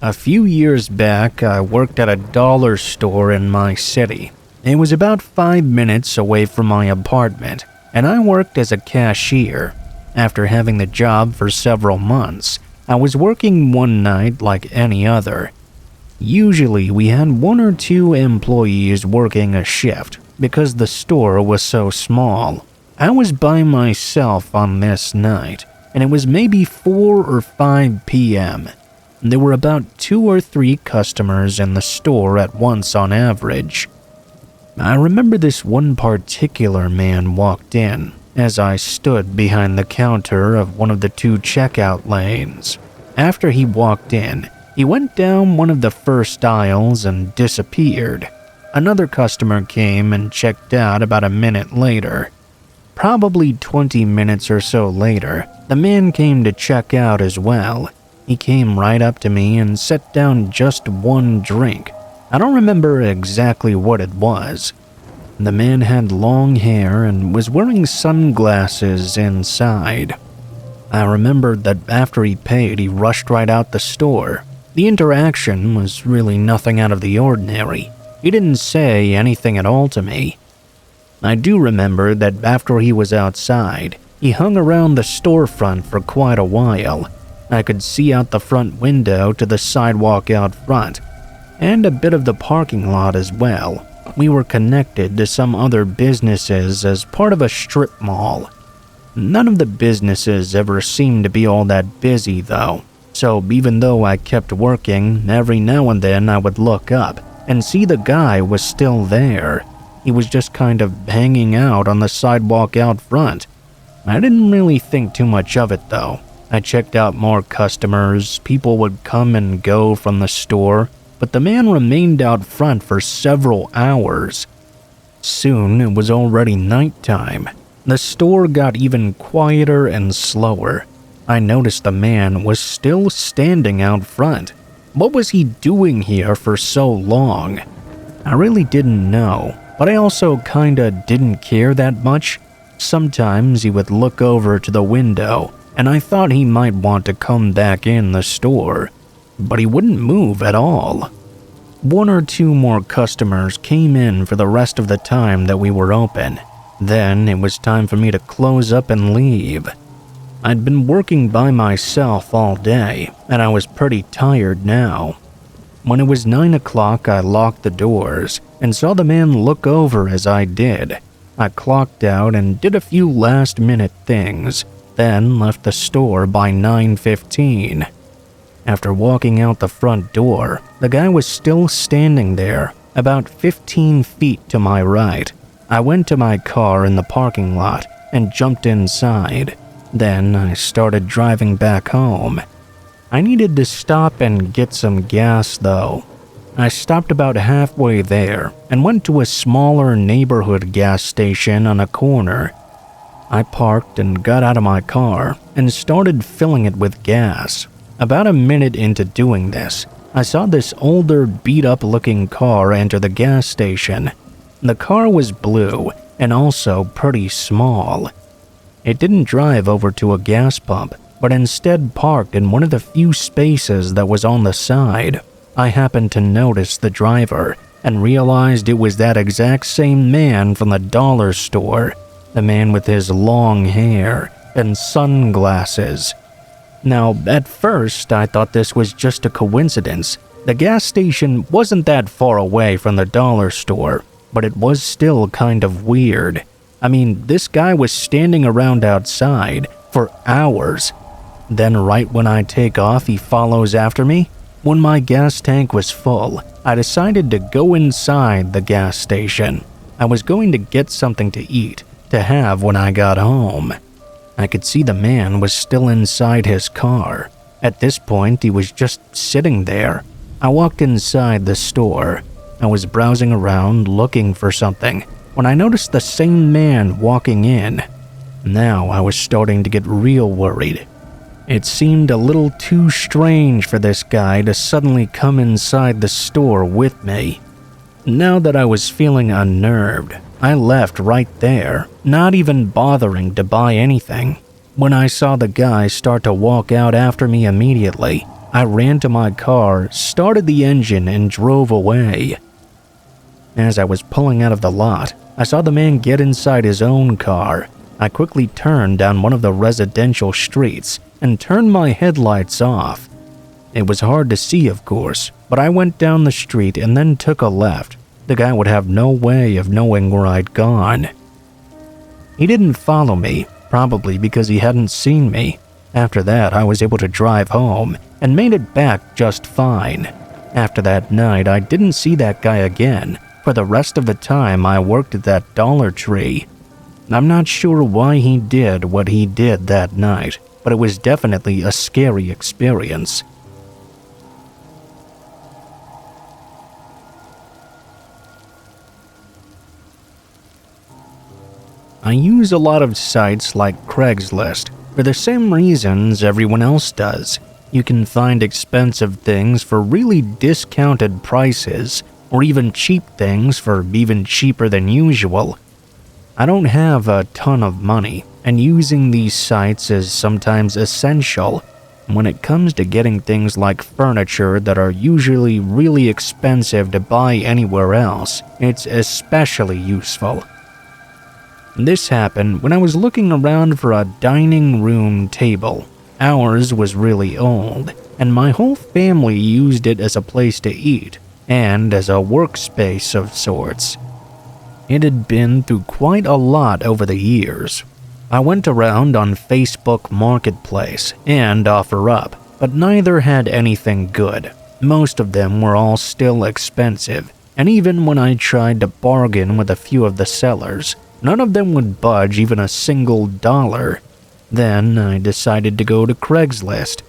A few years back, I worked at a dollar store in my city. It was about 5 minutes away from my apartment, and I worked as a cashier. After having the job for several months, I was working one night like any other. Usually, we had 1 or 2 employees working a shift because the store was so small. I was by myself on this night, and it was maybe 4 or 5 p.m. There were about 2 or 3 customers in the store at once on average. I remember this one particular man walked in as I stood behind the counter of one of the 2 checkout lanes. After he walked in, he went down one of the first aisles and disappeared. Another customer came and checked out about a minute later. Probably 20 minutes or so later, the man came to check out as well. He came right up to me and set down just 1 drink. I don't remember exactly what it was. The man had long hair and was wearing sunglasses inside. I remembered that after he paid, he rushed right out the store. The interaction was really nothing out of the ordinary. He didn't say anything at all to me. I do remember that after he was outside, he hung around the storefront for quite a while. I could see out the front window to the sidewalk out front, and a bit of the parking lot as well. We were connected to some other businesses as part of a strip mall. None of the businesses ever seemed to be all that busy though, so even though I kept working, every now and then I would look up and see the guy was still there. He was just kind of hanging out on the sidewalk out front. I didn't really think too much of it though. I checked out more customers, people would come and go from the store, but the man remained out front for several hours. Soon it was already nighttime. The store got even quieter and slower. I noticed the man was still standing out front. What was he doing here for so long? I really didn't know, but I also kinda didn't care that much. Sometimes he would look over to the window, and I thought he might want to come back in the store, but he wouldn't move at all. 1 or 2 more customers came in for the rest of the time that we were open. Then it was time for me to close up and leave. I'd been working by myself all day, and I was pretty tired now. When it was 9 o'clock, I locked the doors and saw the man look over as I did. I clocked out and did a few last-minute things, then left the store by 9:15. After walking out the front door, the guy was still standing there, about 15 feet to my right. I went to my car in the parking lot and jumped inside. Then I started driving back home. I needed to stop and get some gas though. I stopped about halfway there and went to a smaller neighborhood gas station on a corner. I parked and got out of my car and started filling it with gas. About a minute into doing this, I saw this older, beat-up looking car enter the gas station. The car was blue and also pretty small. It didn't drive over to a gas pump, but instead parked in one of the few spaces that was on the side. I happened to notice the driver and realized it was that exact same man from the dollar store, the man with his long hair and sunglasses. Now, at first, I thought this was just a coincidence. The gas station wasn't that far away from the dollar store, but it was still kind of weird. I mean, this guy was standing around outside for hours. Then right when I take off, he follows after me. When my gas tank was full, I decided to go inside the gas station. I was going to get something to eat to have when I got home. I could see the man was still inside his car. At this point, he was just sitting there. I walked inside the store. I was browsing around looking for something when I noticed the same man walking in. Now I was starting to get real worried. It seemed a little too strange for this guy to suddenly come inside the store with me. Now that I was feeling unnerved, I left right there, not even bothering to buy anything. When I saw the guy start to walk out after me immediately, I ran to my car, started the engine, and drove away. As I was pulling out of the lot, I saw the man get inside his own car. I quickly turned down one of the residential streets and turned my headlights off. It was hard to see, of course, but I went down the street and then took a left. The guy would have no way of knowing where I'd gone. He didn't follow me, probably because he hadn't seen me. After that, I was able to drive home and made it back just fine. After that night, I didn't see that guy again for the rest of the time I worked at that Dollar Tree. I'm not sure why he did what he did that night, but it was definitely a scary experience. I use a lot of sites like Craigslist for the same reasons everyone else does. You can find expensive things for really discounted prices, or even cheap things for even cheaper than usual. I don't have a ton of money, and using these sites is sometimes essential. When it comes to getting things like furniture that are usually really expensive to buy anywhere else, it's especially useful. This happened when I was looking around for a dining room table. Ours was really old, and my whole family used it as a place to eat and as a workspace of sorts. It had been through quite a lot over the years. I went around on Facebook Marketplace and OfferUp, but neither had anything good. Most of them were all still expensive, and even when I tried to bargain with a few of the sellers, none of them would budge even a single dollar. Then I decided to go to Craigslist.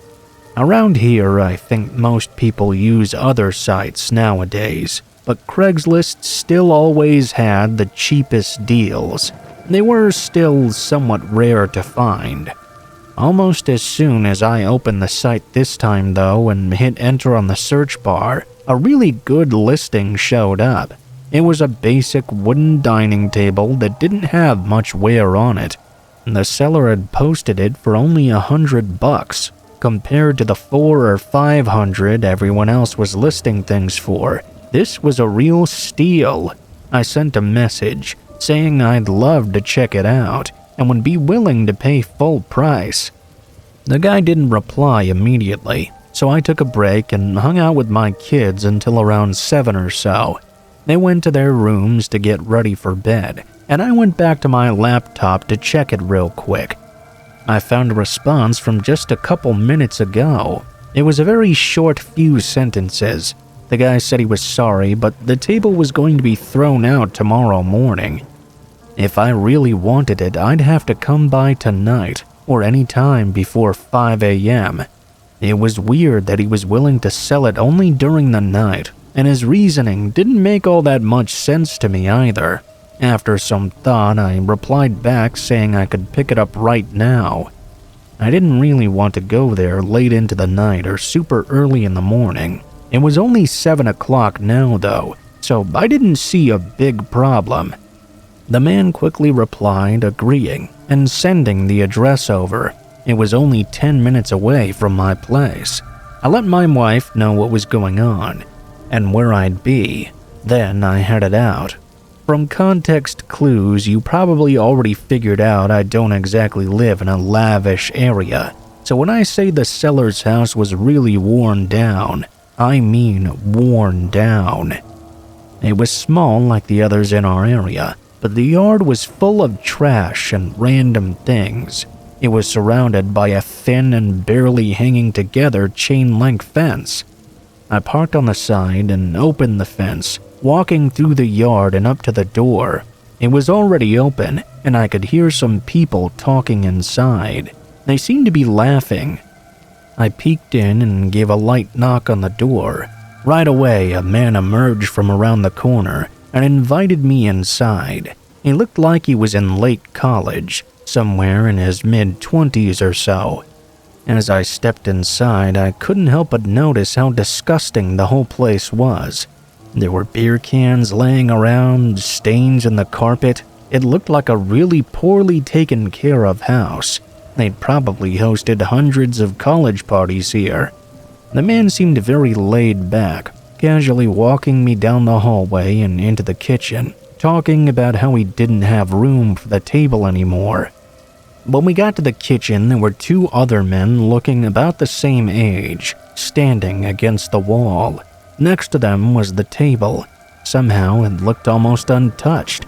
Around here, I think most people use other sites nowadays, but Craigslist still always had the cheapest deals. They were still somewhat rare to find. Almost as soon as I opened the site this time though and hit enter on the search bar, a really good listing showed up. It was a basic wooden dining table that didn't have much wear on it. The seller had posted it for only $100 compared to the $400 or $500 everyone else was listing things for. This was a real steal. I sent a message saying I'd love to check it out and would be willing to pay full price. The guy didn't reply immediately, so I took a break and hung out with my kids until around 7 or so. They went to their rooms to get ready for bed, and I went back to my laptop to check it real quick. I found a response from just a couple minutes ago. It was a very short few sentences. The guy said he was sorry, but the table was going to be thrown out tomorrow morning. If I really wanted it, I'd have to come by tonight, or any time before 5 a.m. It was weird that he was willing to sell it only during the night, and his reasoning didn't make all that much sense to me either. After some thought, I replied back saying I could pick it up right now. I didn't really want to go there late into the night or super early in the morning. It was only 7 o'clock now though, so I didn't see a big problem. The man quickly replied, agreeing, and sending the address over. It was only 10 minutes away from my place. I let my wife know what was going on and where I'd be. Then I headed out. From context clues, you probably already figured out I don't exactly live in a lavish area. So when I say the seller's house was really worn down, I mean worn down. It was small like the others in our area, but the yard was full of trash and random things. It was surrounded by a thin and barely hanging together chain-link fence. I parked on the side and opened the fence, walking through the yard and up to the door. It was already open, and I could hear some people talking inside. They seemed to be laughing. I peeked in and gave a light knock on the door. Right away, a man emerged from around the corner and invited me inside. He looked like he was in late college, somewhere in his mid-20s or so. As I stepped inside, I couldn't help but notice how disgusting the whole place was. There were beer cans laying around, stains in the carpet. It looked like a really poorly taken care of house. They'd probably hosted hundreds of college parties here. The man seemed very laid back, casually walking me down the hallway and into the kitchen, talking about how he didn't have room for the table anymore. When we got to the kitchen, there were two other men looking about the same age, standing against the wall. Next to them was the table. Somehow it looked almost untouched.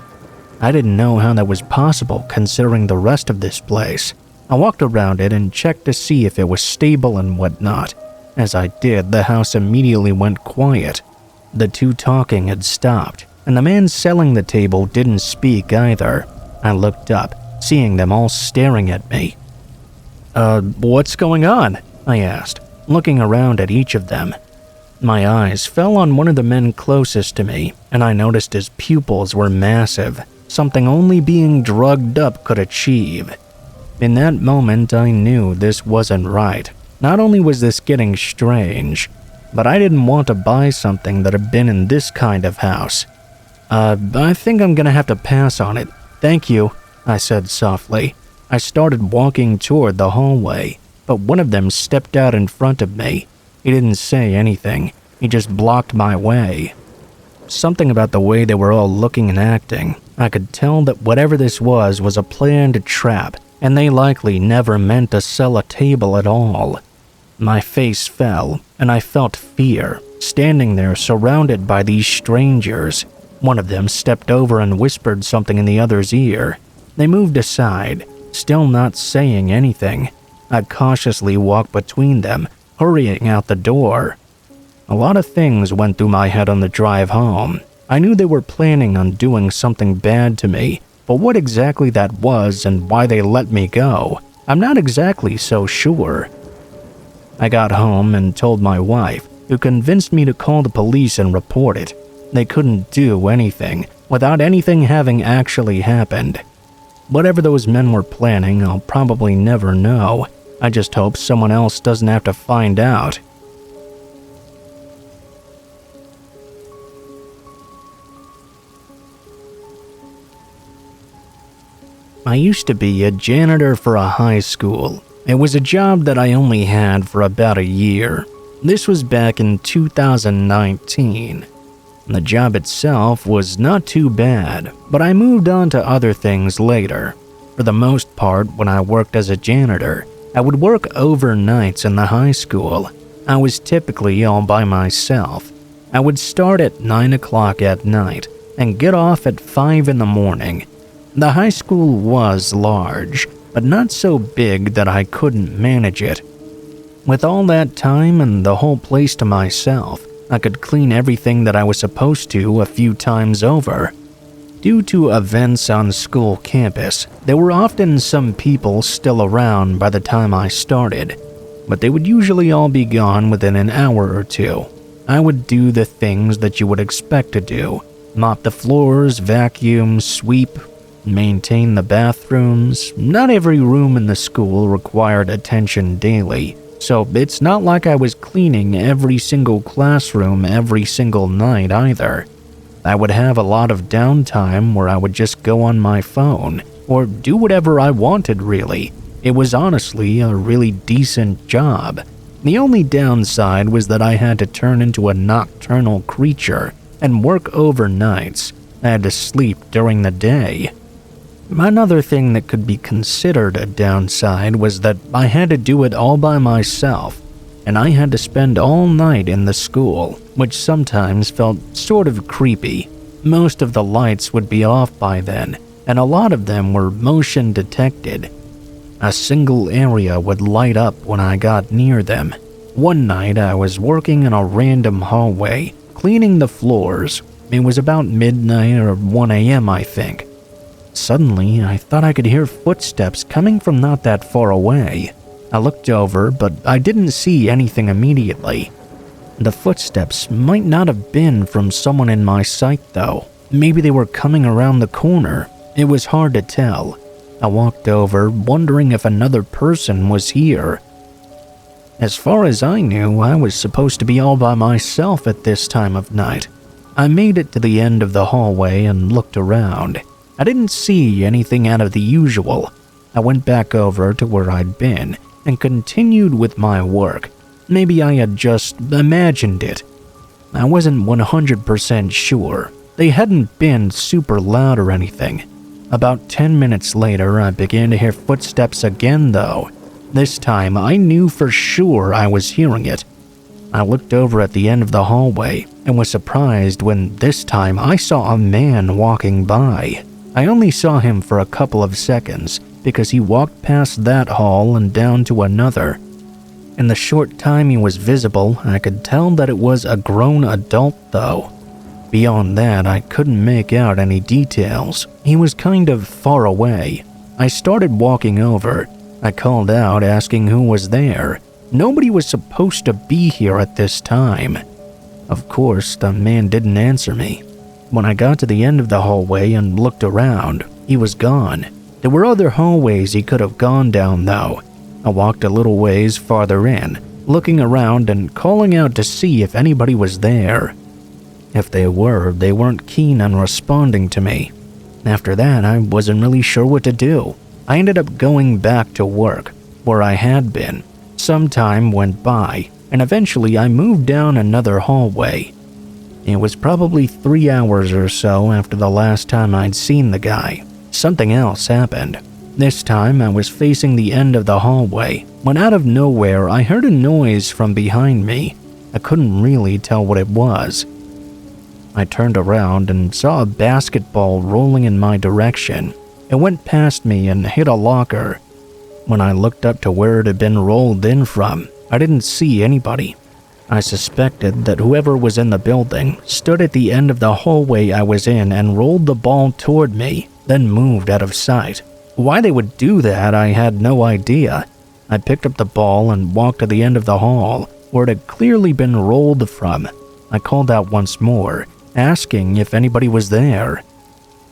I didn't know how that was possible considering the rest of this place. I walked around it and checked to see if it was stable and whatnot. As I did, the house immediately went quiet. The two talking had stopped, and the man selling the table didn't speak either. I looked up, seeing them all staring at me. What's going on?" I asked, looking around at each of them. My eyes fell on one of the men closest to me, and I noticed his pupils were massive, something only being drugged up could achieve. In that moment, I knew this wasn't right. Not only was this getting strange, but I didn't want to buy something that had been in this kind of house. I think I'm gonna have to pass on it. Thank you," I said softly. I started walking toward the hallway, but one of them stepped out in front of me. He didn't say anything. He just blocked my way. Something about the way they were all looking and acting. I could tell that whatever this was a planned trap, and they likely never meant to sell a table at all. My face fell, and I felt fear, standing there surrounded by these strangers. One of them stepped over and whispered something in the other's ear. They moved aside, still not saying anything. I cautiously walked between them, hurrying out the door. A lot of things went through my head on the drive home. I knew they were planning on doing something bad to me, but what exactly that was and why they let me go, I'm not exactly so sure. I got home and told my wife, who convinced me to call the police and report it. They couldn't do anything without anything having actually happened. Whatever those men were planning, I'll probably never know. I just hope someone else doesn't have to find out. I used to be a janitor for a high school. It was a job that I only had for about a year. This was back in 2019. The job itself was not too bad, but I moved on to other things later. For the most part, when I worked as a janitor, I would work overnights in the high school. I was typically all by myself. I would start at 9 o'clock at night and get off at 5 in the morning. The high school was large, but not so big that I couldn't manage it. With all that time and the whole place to myself, I could clean everything that I was supposed to a few times over. Due to events on school campus, there were often some people still around by the time I started, but they would usually all be gone within an hour or two. I would do the things that you would expect to do: mop the floors, vacuum, sweep, maintain the bathrooms. Not every room in the school required attention daily, so it's not like I was cleaning every single classroom every single night either. I would have a lot of downtime where I would just go on my phone or do whatever I wanted really. It was honestly a really decent job. The only downside was that I had to turn into a nocturnal creature and work overnights. I had to sleep during the day. Another thing that could be considered a downside was that I had to do it all by myself, and I had to spend all night in the school, which sometimes felt sort of creepy. Most of the lights would be off by then, and a lot of them were motion detected. A single area would light up when I got near them. One night I was working in a random hallway, cleaning the floors. It was about midnight or 1 a.m. I think. Suddenly, I thought I could hear footsteps coming from not that far away. I looked over, but I didn't see anything immediately. The footsteps might not have been from someone in my sight though. Maybe they were coming around the corner. It was hard to tell. I walked over, wondering if another person was here. As far as I knew, I was supposed to be all by myself at this time of night. I made it to the end of the hallway and looked around. I didn't see anything out of the usual. I went back over to where I'd been and continued with my work. Maybe I had just imagined it. I wasn't 100% sure. They hadn't been super loud or anything. About 10 minutes later, I began to hear footsteps again though. This time, I knew for sure I was hearing it. I looked over at the end of the hallway and was surprised when this time I saw a man walking by. I only saw him for a couple of seconds because he walked past that hall and down to another. In the short time he was visible, I could tell that it was a grown adult though. Beyond that, I couldn't make out any details. He was kind of far away. I started walking over. I called out asking who was there. Nobody was supposed to be here at this time. Of course, the man didn't answer me. When I got to the end of the hallway and looked around, he was gone. There were other hallways he could have gone down though. I walked a little ways farther in, looking around and calling out to see if anybody was there. If they were, they weren't keen on responding to me. After that, I wasn't really sure what to do. I ended up going back to work, where I had been. Some time went by, and eventually I moved down another hallway. It was probably 3 hours or so after the last time I'd seen the guy. Something else happened. This time I was facing the end of the hallway, when out of nowhere I heard a noise from behind me. I couldn't really tell what it was. I turned around and saw a basketball rolling in my direction. It went past me and hit a locker. When I looked up to where it had been rolled in from, I didn't see anybody. I suspected that whoever was in the building stood at the end of the hallway I was in and rolled the ball toward me, then moved out of sight. Why they would do that, I had no idea. I picked up the ball and walked to the end of the hall, where it had clearly been rolled from. I called out once more, asking if anybody was there.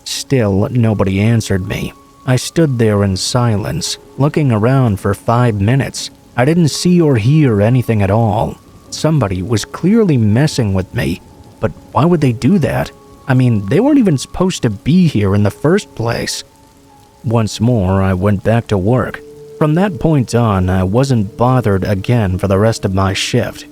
Still, nobody answered me. I stood there in silence, looking around for 5 minutes. I didn't see or hear anything at all. Somebody was clearly messing with me, but why would they do that? I mean, they weren't even supposed to be here in the first place. Once more, I went back to work. From that point on, I wasn't bothered again for the rest of my shift.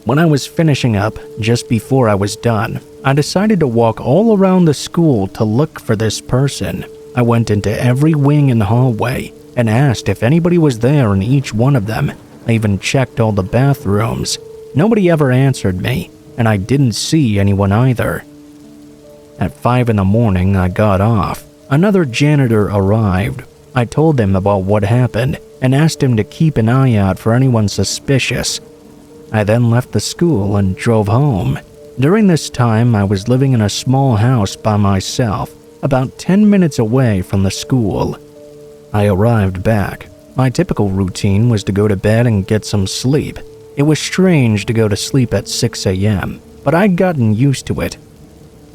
When I was finishing up, just before I was done, I decided to walk all around the school to look for this person. I went into every wing and hallway and asked if anybody was there in each one of them. I even checked all the bathrooms. Nobody ever answered me, and I didn't see anyone either. At 5 in the morning, I got off. Another janitor arrived. I told him about what happened and asked him to keep an eye out for anyone suspicious. I then left the school and drove home. During this time, I was living in a small house by myself, about 10 minutes away from the school. I arrived back. My typical routine was to go to bed and get some sleep. It was strange to go to sleep at 6 a.m., but I'd gotten used to it.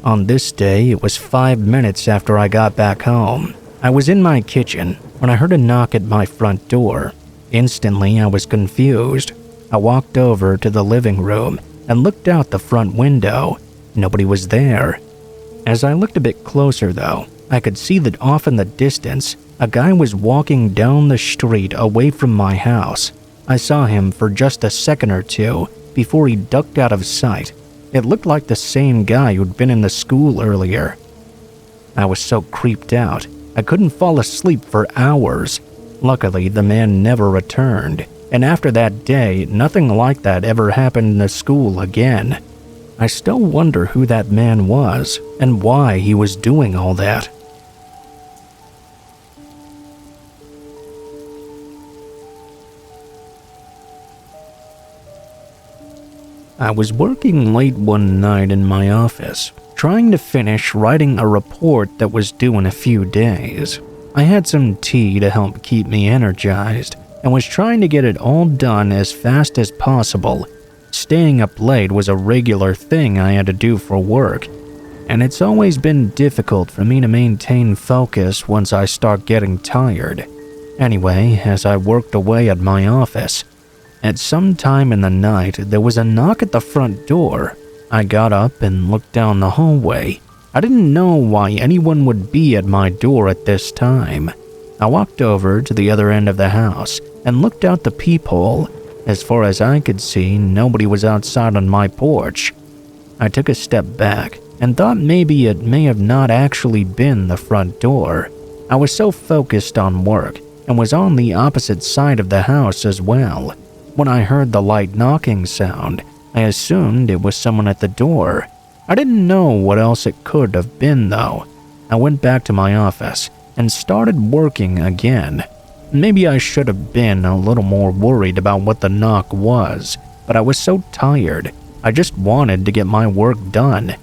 On this day, it was 5 minutes after I got back home. I was in my kitchen when I heard a knock at my front door. Instantly, I was confused. I walked over to the living room and looked out the front window. Nobody was there. As I looked a bit closer though, I could see that off in the distance, a guy was walking down the street away from my house. I saw him for just a second or two before he ducked out of sight. It looked like the same guy who'd been in the school earlier. I was so creeped out, I couldn't fall asleep for hours. Luckily, the man never returned, and after that day, nothing like that ever happened in the school again. I still wonder who that man was and why he was doing all that. I was working late one night in my office, trying to finish writing a report that was due in a few days. I had some tea to help keep me energized and was trying to get it all done as fast as possible. Staying up late was a regular thing I had to do for work, and it's always been difficult for me to maintain focus once I start getting tired. Anyway, as I worked away at my office, at some time in the night, there was a knock at the front door. I got up and looked down the hallway. I didn't know why anyone would be at my door at this time. I walked over to the other end of the house and looked out the peephole. As far as I could see, nobody was outside on my porch. I took a step back and thought maybe it may have not actually been the front door. I was so focused on work and was on the opposite side of the house as well. When I heard the light knocking sound, I assumed it was someone at the door. I didn't know what else it could have been though. I went back to my office and started working again. Maybe I should have been a little more worried about what the knock was, but I was so tired. I just wanted to get my work done.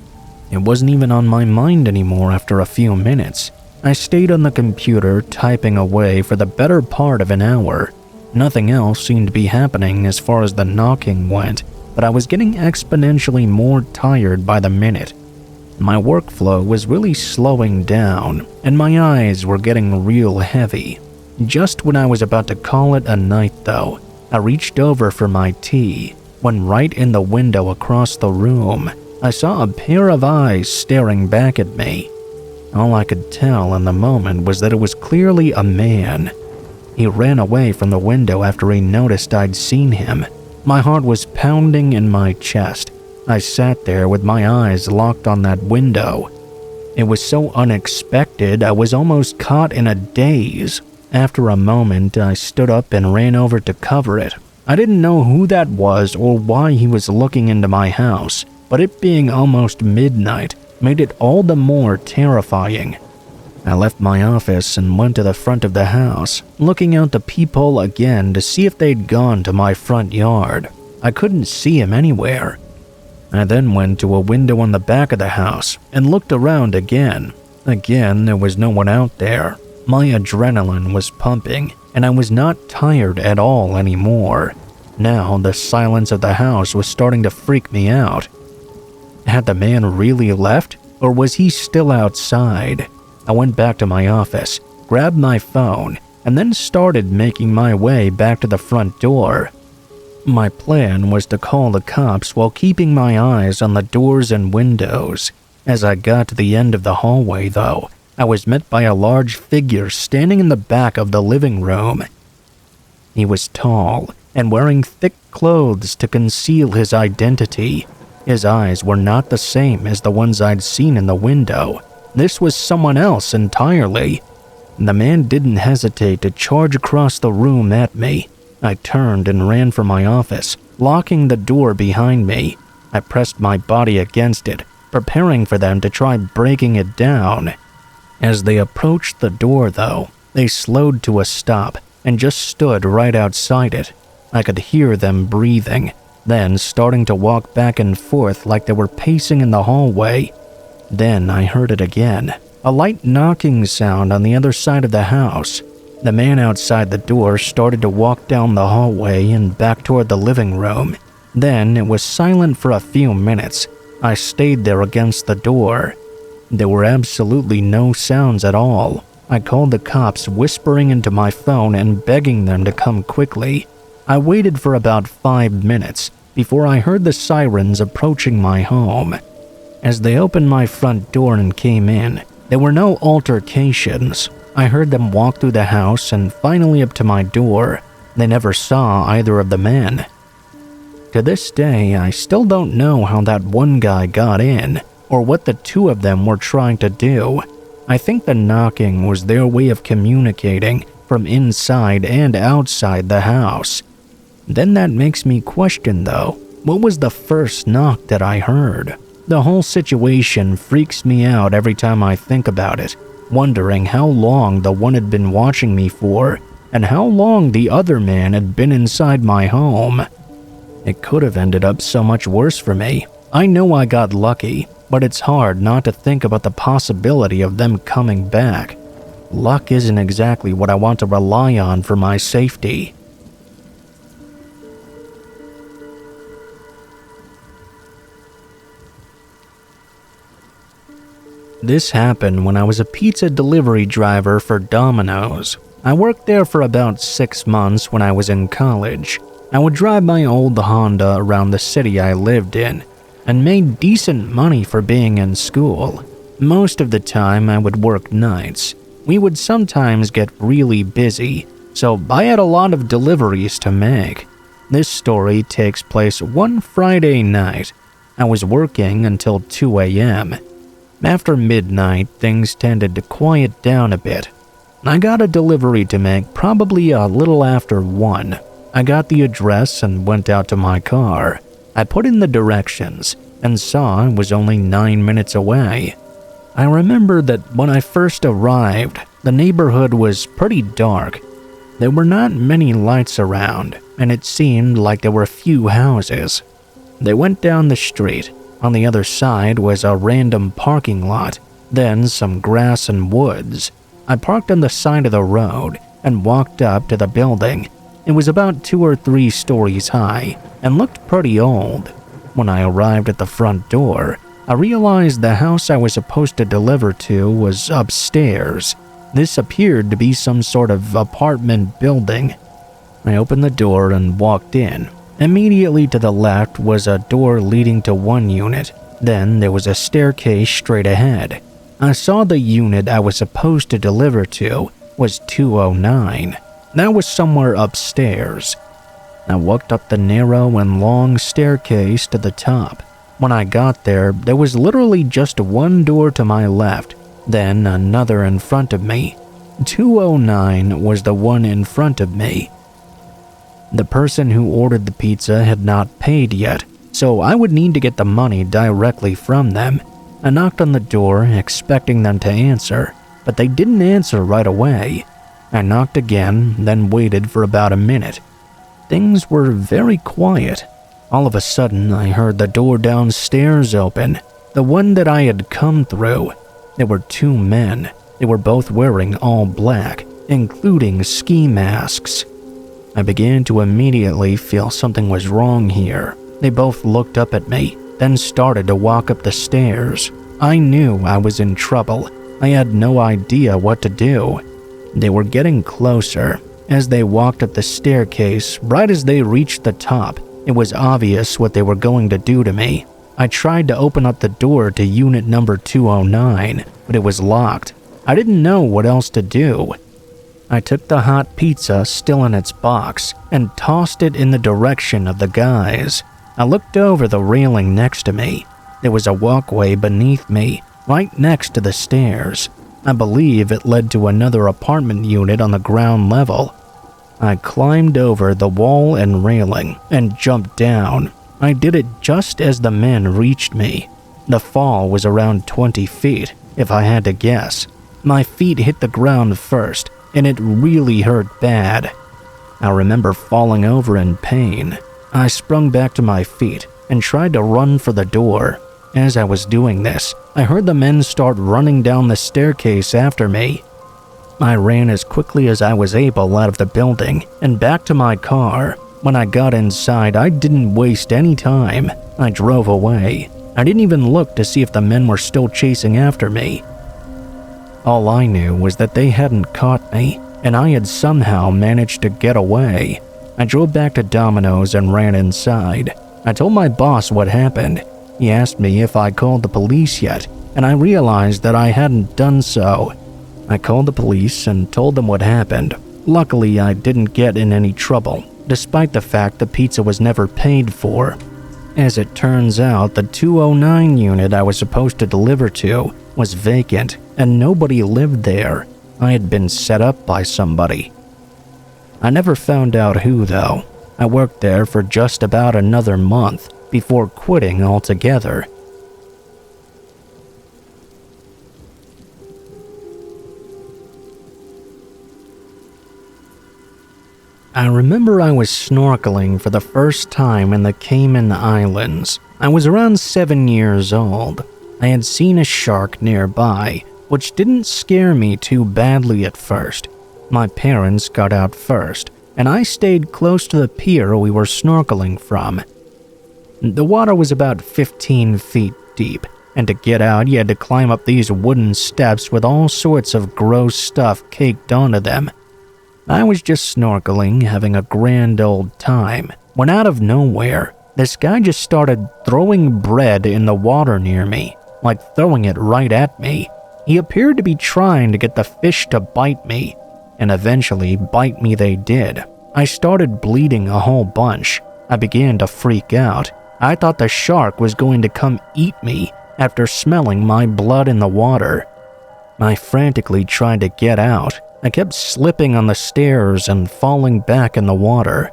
It wasn't even on my mind anymore after a few minutes. I stayed on the computer typing away for the better part of an hour. Nothing else seemed to be happening as far as the knocking went, but I was getting exponentially more tired by the minute. My workflow was really slowing down, and my eyes were getting real heavy. Just when I was about to call it a night though, I reached over for my tea, when right in the window across the room, I saw a pair of eyes staring back at me. All I could tell in the moment was that it was clearly a man. He ran away from the window after he noticed I'd seen him. My heart was pounding in my chest. I sat there with my eyes locked on that window. It was so unexpected, I was almost caught in a daze. After a moment, I stood up and ran over to cover it. I didn't know who that was or why he was looking into my house, but it being almost midnight made it all the more terrifying. I left my office and went to the front of the house, looking out the peephole again to see if they'd gone to my front yard. I couldn't see him anywhere. I then went to a window on the back of the house and looked around again. Again, there was no one out there. My adrenaline was pumping, and I was not tired at all anymore. Now, the silence of the house was starting to freak me out. Had the man really left, or was he still outside? I went back to my office, grabbed my phone, and then started making my way back to the front door. My plan was to call the cops while keeping my eyes on the doors and windows. As I got to the end of the hallway, though, I was met by a large figure standing in the back of the living room. He was tall and wearing thick clothes to conceal his identity. His eyes were not the same as the ones I'd seen in the window. This was someone else entirely. The man didn't hesitate to charge across the room at me. I turned and ran for my office, locking the door behind me. I pressed my body against it, preparing for them to try breaking it down. As they approached the door, though, they slowed to a stop and just stood right outside it. I could hear them breathing, then starting to walk back and forth like they were pacing in the hallway. Then I heard it again, a light knocking sound on the other side of the house. The man outside the door started to walk down the hallway and back toward the living room. Then it was silent for a few minutes. I stayed there against the door. There were absolutely no sounds at all. I called the cops, whispering into my phone and begging them to come quickly. I waited for about 5 minutes before I heard the sirens approaching my home. As they opened my front door and came in, there were no altercations. I heard them walk through the house and finally up to my door. They never saw either of the men. To this day, I still don't know how that one guy got in, or what the two of them were trying to do. I think the knocking was their way of communicating from inside and outside the house. Then that makes me question though, what was the first knock that I heard? The whole situation freaks me out every time I think about it, wondering how long the one had been watching me for, and how long the other man had been inside my home. It could have ended up so much worse for me. I know I got lucky, but it's hard not to think about the possibility of them coming back. Luck isn't exactly what I want to rely on for my safety. This happened when I was a pizza delivery driver for Domino's. I worked there for about 6 months when I was in college. I would drive my old Honda around the city I lived in, and made decent money for being in school. Most of the time I would work nights. We would sometimes get really busy, so I had a lot of deliveries to make. This story takes place one Friday night. I was working until 2 a.m. After midnight, things tended to quiet down a bit. I got a delivery to make probably a little after 1. I got the address and went out to my car. I put in the directions and saw it was only 9 minutes away. I remember that when I first arrived, the neighborhood was pretty dark. There were not many lights around, and it seemed like there were few houses. They went down the street. On the other side was a random parking lot, then some grass and woods. I parked on the side of the road and walked up to the building. It was about 2 or 3 stories high and looked pretty old. When I arrived at the front door, I realized the house I was supposed to deliver to was upstairs. This appeared to be some sort of apartment building. I opened the door and walked in. Immediately to the left was a door leading to one unit. Then there was a staircase straight ahead. I saw the unit I was supposed to deliver to was 209. That was somewhere upstairs. I walked up the narrow and long staircase to the top. When I got there, there was literally just one door to my left, then another in front of me. 209 was the one in front of me. The person who ordered the pizza had not paid yet, so I would need to get the money directly from them. I knocked on the door, expecting them to answer, but they didn't answer right away. I knocked again, then waited for about a minute. Things were very quiet. All of a sudden, I heard the door downstairs open, the one that I had come through. There were 2 men. They were both wearing all black, including ski masks. I began to immediately feel something was wrong here. They both looked up at me, then started to walk up the stairs. I knew I was in trouble. I had no idea what to do. They were getting closer. As they walked up the staircase, right as they reached the top, it was obvious what they were going to do to me. I tried to open up the door to unit number 209, but it was locked. I didn't know what else to do. I took the hot pizza still in its box and tossed it in the direction of the guys. I looked over the railing next to me. There was a walkway beneath me, right next to the stairs. I believe it led to another apartment unit on the ground level. I climbed over the wall and railing and jumped down. I did it just as the men reached me. The fall was around 20 feet, if I had to guess. My feet hit the ground first, and it really hurt bad. I remember falling over in pain. I sprung back to my feet and tried to run for the door. As I was doing this, I heard the men start running down the staircase after me. I ran as quickly as I was able out of the building and back to my car. When I got inside, I didn't waste any time. I drove away. I didn't even look to see if the men were still chasing after me. All I knew was that they hadn't caught me, and I had somehow managed to get away. I drove back to Domino's and ran inside. I told my boss what happened. He asked me if I called the police yet, and I realized that I hadn't done so. I called the police and told them what happened. Luckily, I didn't get in any trouble, despite the fact the pizza was never paid for. As it turns out, the 209 unit I was supposed to deliver to was vacant, and nobody lived there. I had been set up by somebody. I never found out who, though. I worked there for just about another month before quitting altogether. I remember I was snorkeling for the first time in the Cayman Islands. I was around 7 years old. I had seen a shark nearby, which didn't scare me too badly at first. My parents got out first, and I stayed close to the pier we were snorkeling from. The water was about 15 feet deep, and to get out you had to climb up these wooden steps with all sorts of gross stuff caked onto them. I was just snorkeling, having a grand old time, when out of nowhere, this guy just started throwing bread in the water near me, like throwing it right at me. He appeared to be trying to get the fish to bite me, and eventually bite me they did. I started bleeding a whole bunch. I began to freak out. I thought the shark was going to come eat me after smelling my blood in the water. I frantically tried to get out. I kept slipping on the stairs and falling back in the water.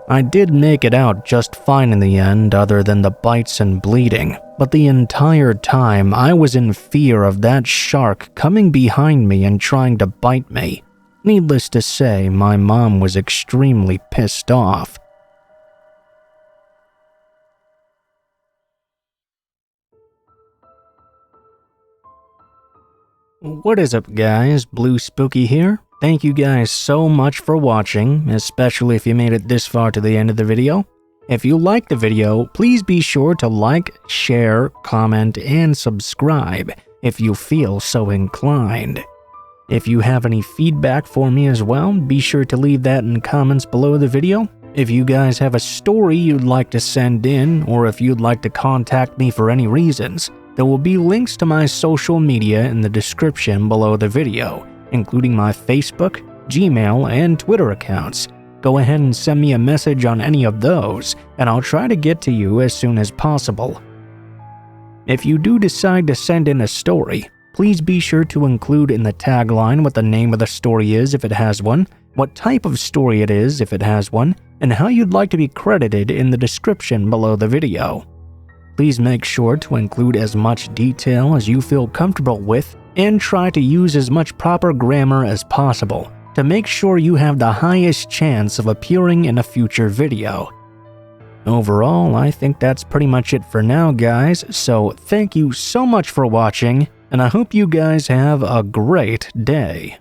I did make it out just fine in the end, other than the bites and bleeding, but the entire time I was in fear of that shark coming behind me and trying to bite me. Needless to say, my mom was extremely pissed off. What is up, guys? Blue Spooky here. Thank you guys so much for watching, especially if you made it this far to the end of the video. If you liked the video, please be sure to like, share, comment, and subscribe if you feel so inclined. If you have any feedback for me as well, be sure to leave that in comments below the video. If you guys have a story you'd like to send in, or if you'd like to contact me for any reasons, there will be links to my social media in the description below the video, including my Facebook, Gmail, and Twitter accounts. Go ahead and send me a message on any of those, and I'll try to get to you as soon as possible. If you do decide to send in a story, please be sure to include in the tagline what the name of the story is if it has one, what type of story it is if it has one, and how you'd like to be credited in the description below the video. Please make sure to include as much detail as you feel comfortable with, and try to use as much proper grammar as possible to make sure you have the highest chance of appearing in a future video. Overall, I think that's pretty much it for now, guys, so thank you so much for watching, and I hope you guys have a great day.